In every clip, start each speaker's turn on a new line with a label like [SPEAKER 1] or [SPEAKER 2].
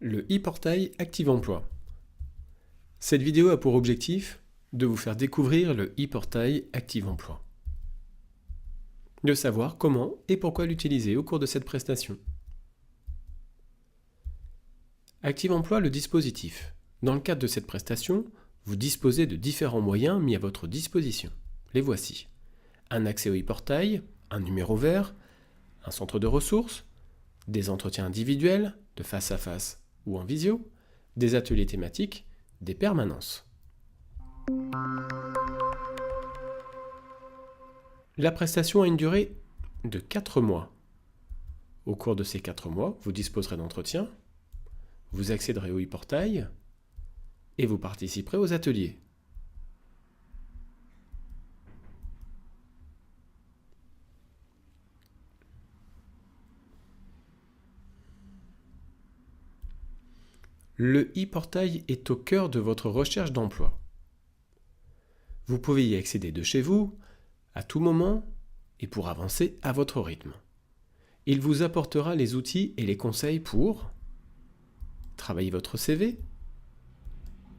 [SPEAKER 1] Le e-portail Active Emploi. Cette vidéo a pour objectif de vous faire découvrir le e-portail Active Emploi. De savoir comment et pourquoi l'utiliser au cours de cette prestation. Active Emploi, le dispositif. Dans le cadre de cette prestation, vous disposez de différents moyens mis à votre disposition. Les voici. Un accès au e-portail, un numéro vert, un centre de ressources, des entretiens individuels, de face à face ou en visio, des ateliers thématiques, des permanences. La prestation a une durée de 4 mois. Au cours de ces 4 mois, vous disposerez d'entretiens, vous accéderez au e-portail et vous participerez aux ateliers. Le e-portail est au cœur de votre recherche d'emploi. Vous pouvez y accéder de chez vous, à tout moment, et pour avancer à votre rythme. Il vous apportera les outils et les conseils pour travailler votre CV,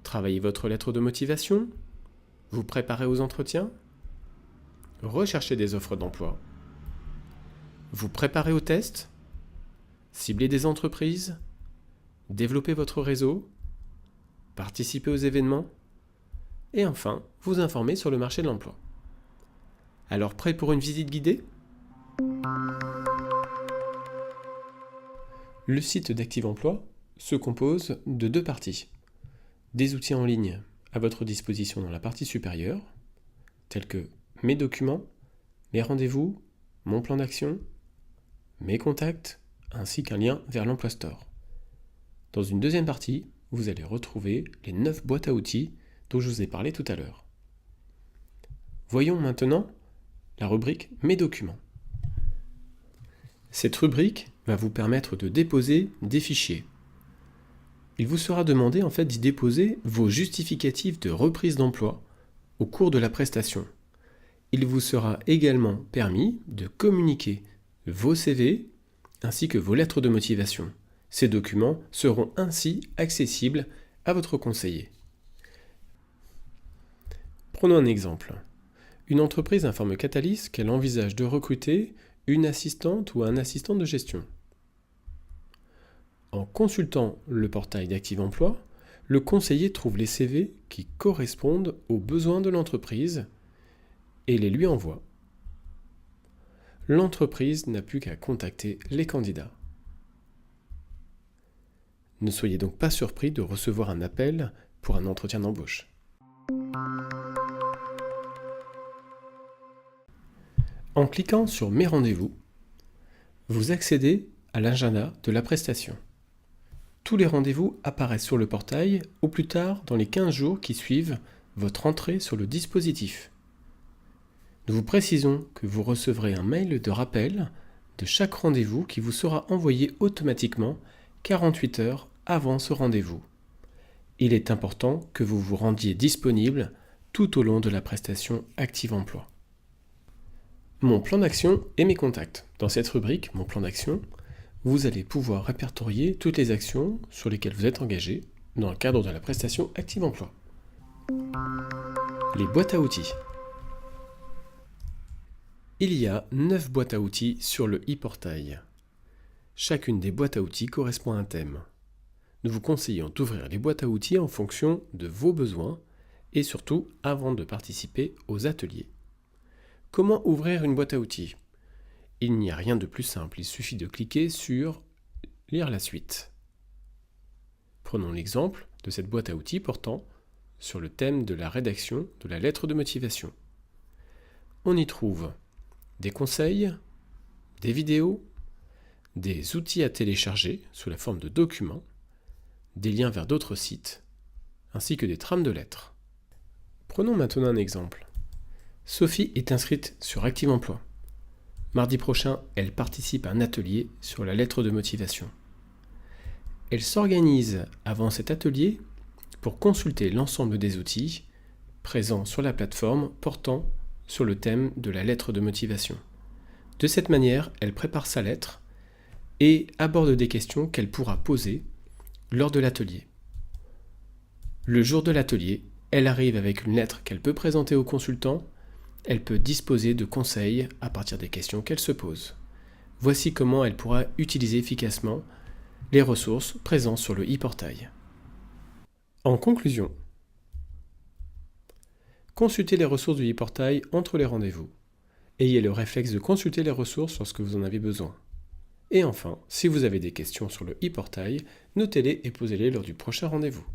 [SPEAKER 1] travailler votre lettre de motivation, vous préparer aux entretiens, rechercher des offres d'emploi, vous préparer aux tests, cibler des entreprises, développer votre réseau, participer aux événements, et enfin, vous informer sur le marché de l'emploi. Alors, prêt pour une visite guidée ? Le site d'Active Emploi se compose de 2 parties. Des outils en ligne à votre disposition dans la partie supérieure, tels que mes documents, mes rendez-vous, mon plan d'action, mes contacts, ainsi qu'un lien vers l'Emploi Store. Dans une deuxième partie, vous allez retrouver les 9 boîtes à outils dont je vous ai parlé tout à l'heure. Voyons maintenant la rubrique « Mes documents ». Cette rubrique va vous permettre de déposer des fichiers. Il vous sera demandé d'y déposer vos justificatifs de reprise d'emploi au cours de la prestation. Il vous sera également permis de communiquer vos CV ainsi que vos lettres de motivation. Ces documents seront ainsi accessibles à votre conseiller. Prenons un exemple. Une entreprise informe Catalyst qu'elle envisage de recruter une assistante ou un assistant de gestion. En consultant le portail d'Active Emploi, le conseiller trouve les CV qui correspondent aux besoins de l'entreprise et les lui envoie. L'entreprise n'a plus qu'à contacter les candidats. Ne soyez donc pas surpris de recevoir un appel pour un entretien d'embauche. En cliquant sur « Mes rendez-vous », vous accédez à l'agenda de la prestation. Tous les rendez-vous apparaissent sur le portail au plus tard dans les 15 jours qui suivent votre entrée sur le dispositif. Nous vous précisons que vous recevrez un mail de rappel de chaque rendez-vous qui vous sera envoyé automatiquement 48 heures avant ce rendez-vous. Il est important que vous vous rendiez disponible tout au long de la prestation Active Emploi. Mon plan d'action et mes contacts. Dans cette rubrique, mon plan d'action, vous allez pouvoir répertorier toutes les actions sur lesquelles vous êtes engagé dans le cadre de la prestation Active Emploi. Les boîtes à outils. Il y a 9 boîtes à outils sur le e-portail. Chacune des boîtes à outils correspond à un thème. Nous vous conseillons d'ouvrir les boîtes à outils en fonction de vos besoins et surtout avant de participer aux ateliers. Comment ouvrir une boîte à outils ? Il n'y a rien de plus simple, il suffit de cliquer sur « Lire la suite ». Prenons l'exemple de cette boîte à outils portant sur le thème de la rédaction de la lettre de motivation. On y trouve des conseils, des vidéos, des outils à télécharger sous la forme de documents, des liens vers d'autres sites, ainsi que des trames de lettres. Prenons maintenant un exemple. Sophie est inscrite sur Active Emploi. Mardi prochain, elle participe à un atelier sur la lettre de motivation. Elle s'organise avant cet atelier pour consulter l'ensemble des outils présents sur la plateforme portant sur le thème de la lettre de motivation. De cette manière, elle prépare sa lettre et aborde des questions qu'elle pourra poser lors de l'atelier. Le jour de l'atelier, elle arrive avec une lettre qu'elle peut présenter au consultant. Elle peut disposer de conseils à partir des questions qu'elle se pose. Voici comment elle pourra utiliser efficacement les ressources présentes sur le e-portail. En conclusion, consultez les ressources du e-portail entre les rendez-vous. Ayez le réflexe de consulter les ressources lorsque vous en avez besoin. Et enfin, si vous avez des questions sur le e-portail, notez-les et posez-les lors du prochain rendez-vous.